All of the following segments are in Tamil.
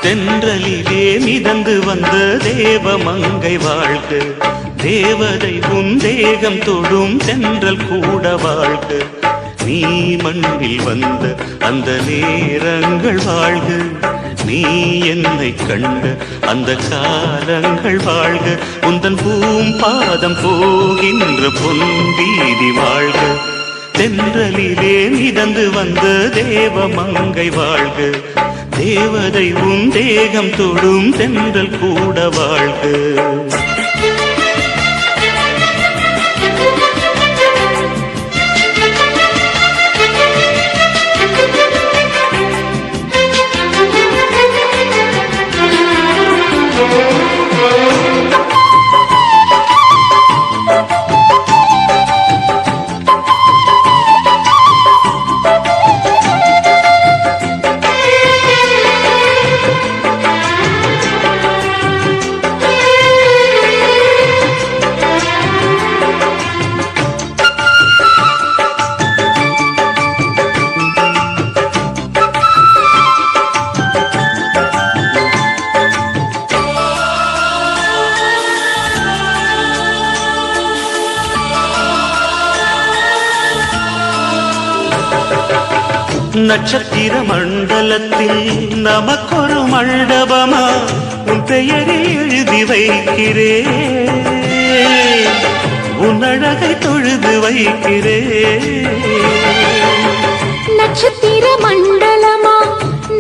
தென்றலிலே மிதந்து வந்த தேவமங்கை வாழ்க, தேவதை உன் தேகம் தொடும் தென்றல் கூட வாழ்க. நீ மண்ணில் வந்த அந்த நேரங்கள் வாழ்க, நீ என்னை கண்ட அந்த காலங்கள் வாழ்க. உந்தன் பூம்பாதம் போகின்ற பொன் வீதி வாழ்க. தென்றலிலே மிதந்து வந்த தேவமங்கை வாழ்க, தேவதை உன் தேகம் தொடும் தென்றல் கூட வாழ்க. நட்சத்திர மண்டலத்தில் நமக்கொரு மண்டபமா உன் பெயரை எழுதி வைக்கிறேன், உன் அழகை தொழுது வைக்கிறேன். நட்சத்திர மண்டலமா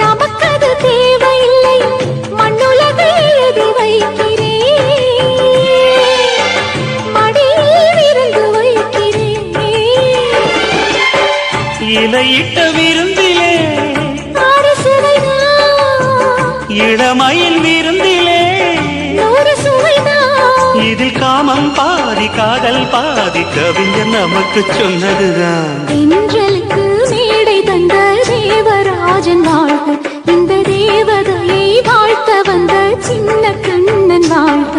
நமக்கது தேவையில்லை, மண்ணுலகை எழுதி வைக்கிறேன், மடியில் இருந்து வைக்கிறேன். இலையிட்ட விருந்திலே இளமயில் விருந்திலே இதில் காமம் பாதி காதல் பாதி கவிஞர் நமக்கு சொன்னதுதான். தென்றலுக்கு மேடை தந்த தேவராஜன் வாழ்க, இந்த தேவதையை வாழ்த்த வந்த சின்ன கண்ணன் வாழ்க.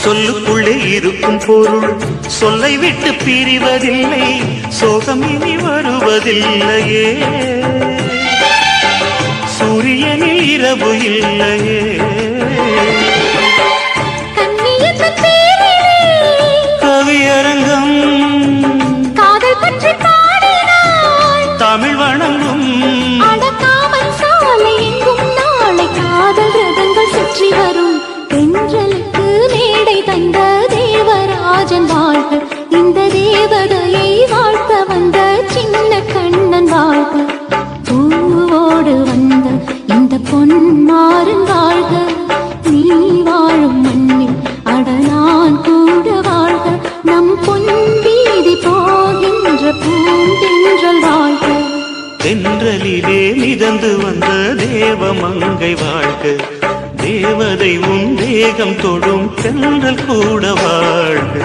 சொல்லுக்குள்ளே இருக்கும் பொருள் சொல்லை விட்டு பிரிவதில்லை, சோகம் இனி வருவதில்லையே, சூரியனில் இரவு இல்லையே. கவியரங்கம் காதல் பற்றி பாடினாய், தமிழ் வணங்கும் அடக்காமல் சாலை எங்கும் நாளை காதல் ரதங்கள் சுற்றி வரும். தென்றலுக்கு மேடை தந்த தேவராஜன் வாழ்க, இந்த தேவதையை வாழ்த்த வந்த சின்ன கண்ணன் வாழ்க. பூவோடு வந்த இந்த பொன்மாறன் வாழ்க, நீ வாழும் மண்ணில் அடனான் கூட வாழ்க. நம் பொன் வீதி போகின்ற பூந்தென்றல் வாழ்க. தென்றலிலே மிதந்து வந்த தேவமங்கை வாழ்க, தேவதை உன் தேகம் தொடும் தென்றல் கூட வாழ்க.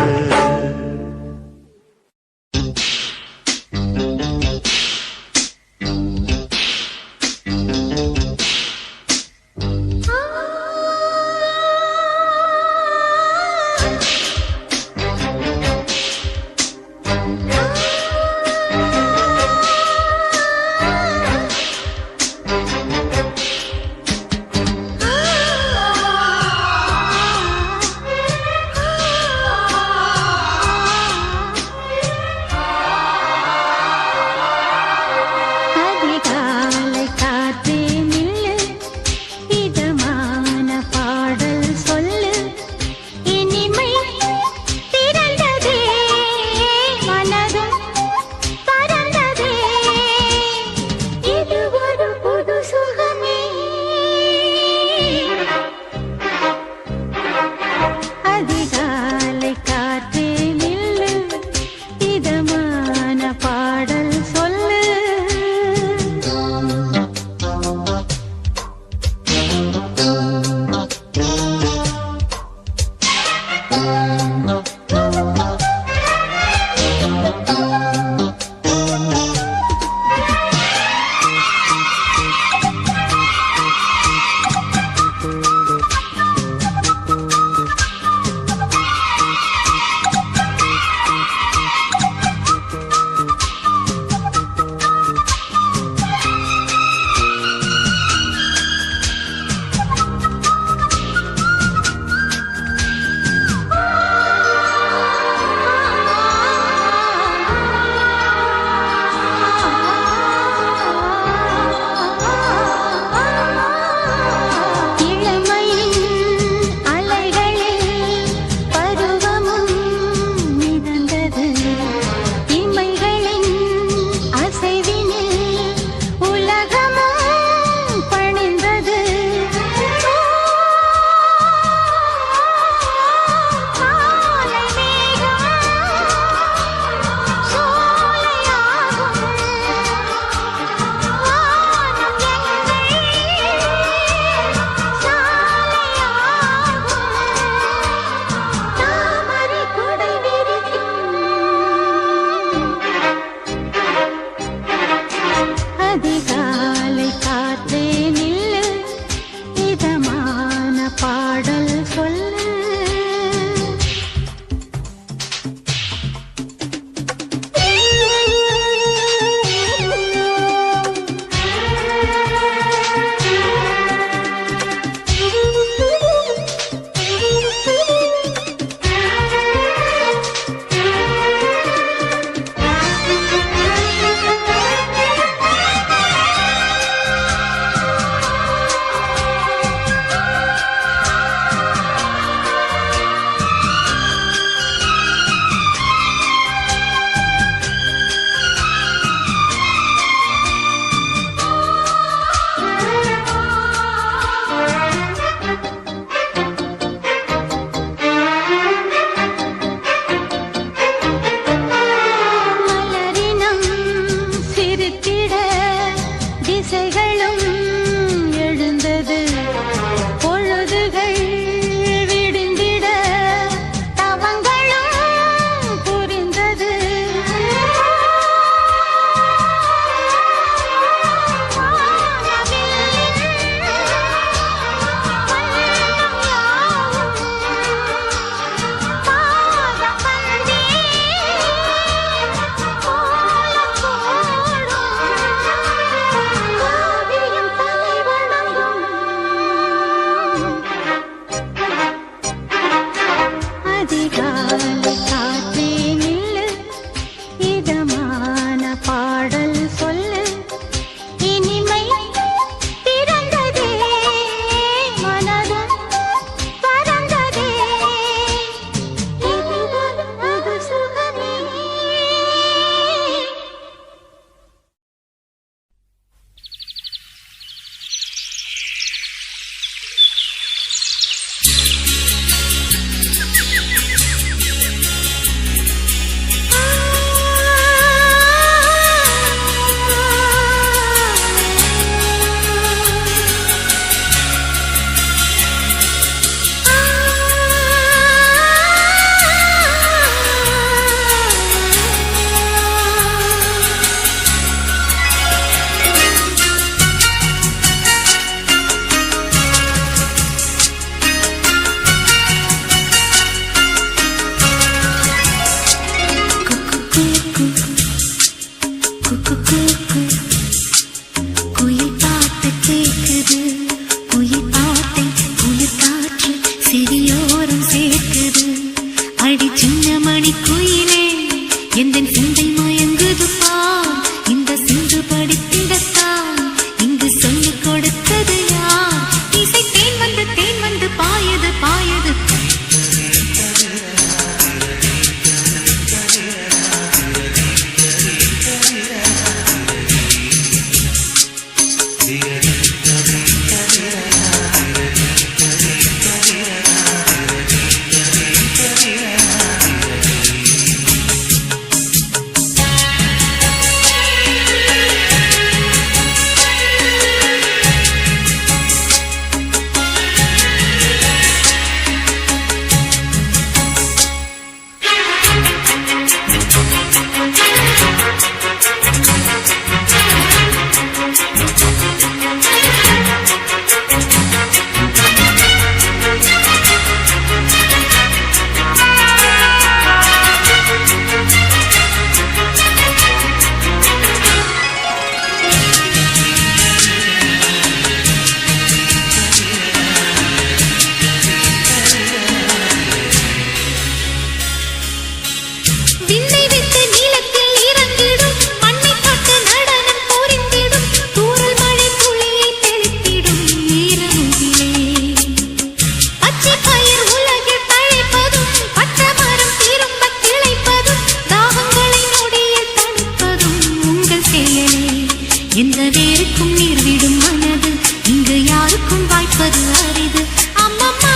எந்த வேருக்கும் நீர் விடும் மனது இங்கு யாருக்கும் வாய்ப்பது அரிது. அம்மம்மா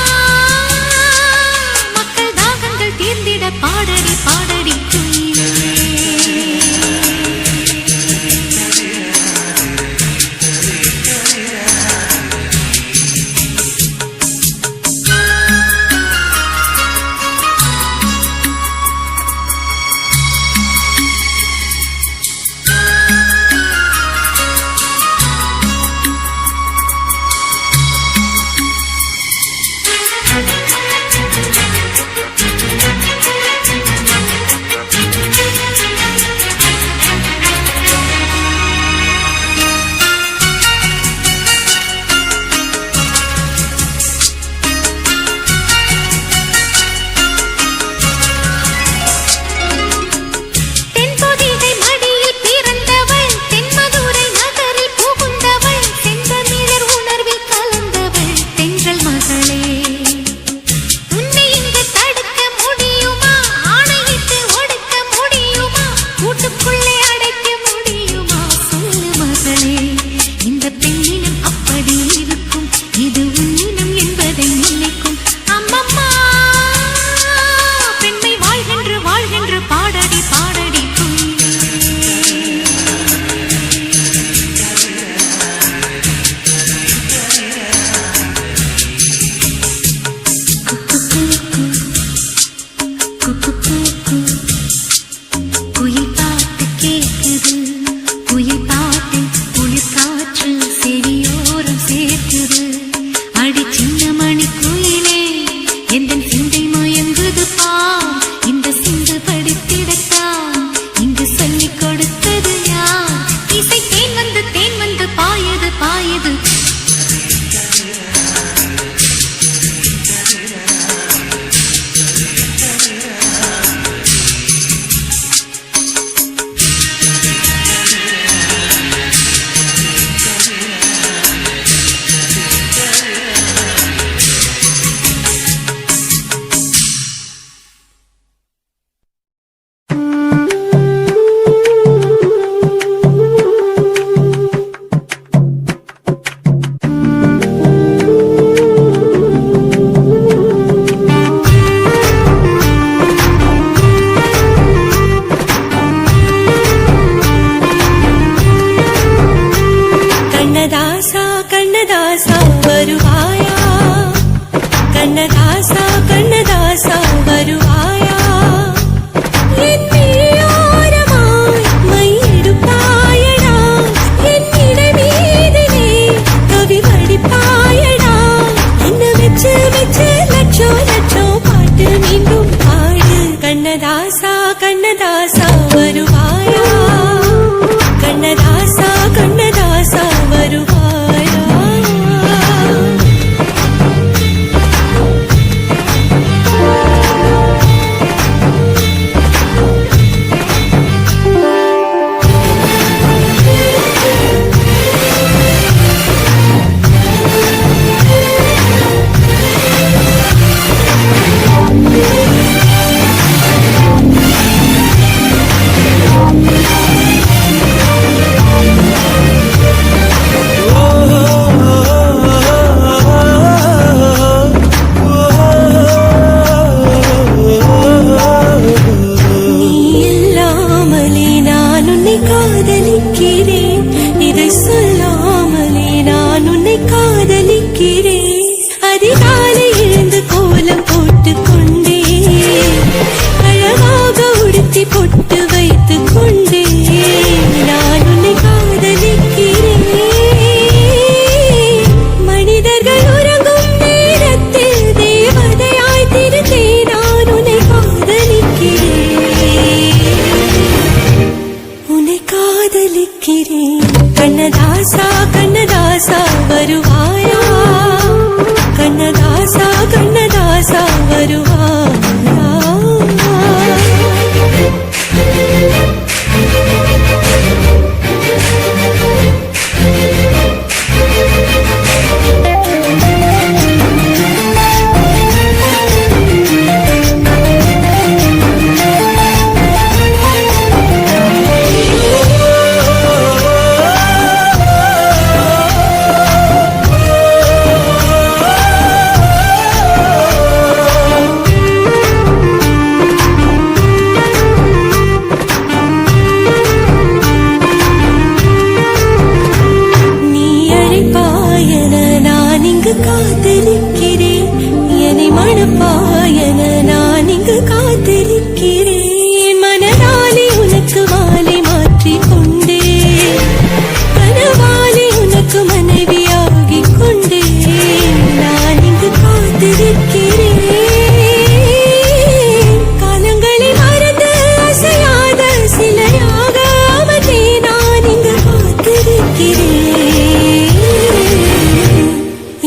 மக்கள் தாகங்கள் தீர்ந்திட பாடடி பாடடி குயிலே.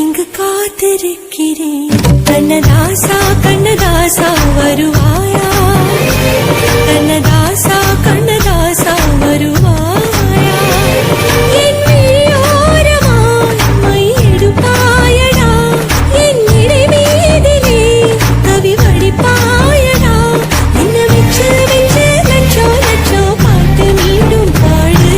இங்கு காத்திருக்கிறேன் கண்ணதாசா கண்ணதாசா வருவாயா கண்ணதாசா கண்ணதாசா வருவாயா என் விழியோரமாய் மை எடுப்பாயடா என் இடை மீதிலே கவி வடிப்பாயடா என்ன வச்சு வச்சு லட்சோ லட்சோ பாட்டு மீண்டும் பாடு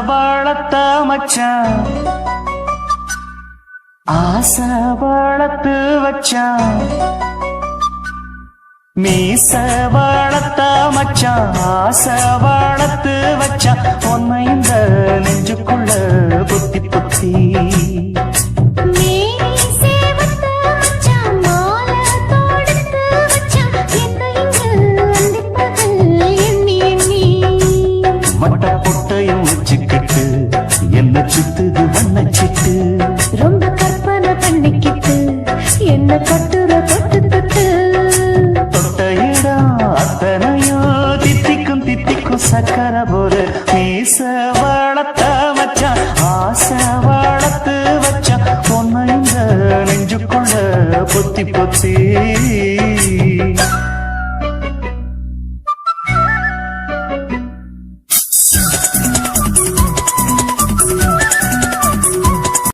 வளர்த்த மச்சான் ஆசை வளர்த்து வச்சான் மீச வளர்த்த மச்சான் ஆசை வளர்த்து வச்சான் உன்னை இந்த நெஞ்சுக்குள்ள புத்தி புத்தி மட்ட பொட்டையும் வச்சுக்கிட்டு என்ன சுத்துது வண்ணச்சிட்டு ரொம்ப கற்பனை பண்ணிக்கிட்டு என்ன கட்டுற தொட்டு தொட்டு தொட்ட இடம் அத்தனையோ தித்திக்கும் தித்திக்கும் சக்கர போல மீச வளர்த்த மச்சான் ஆசை வளர்த்து வச்சான் பொன்ன இந்த நெஞ்சுக்குள்ள பொத்தி பொத்தி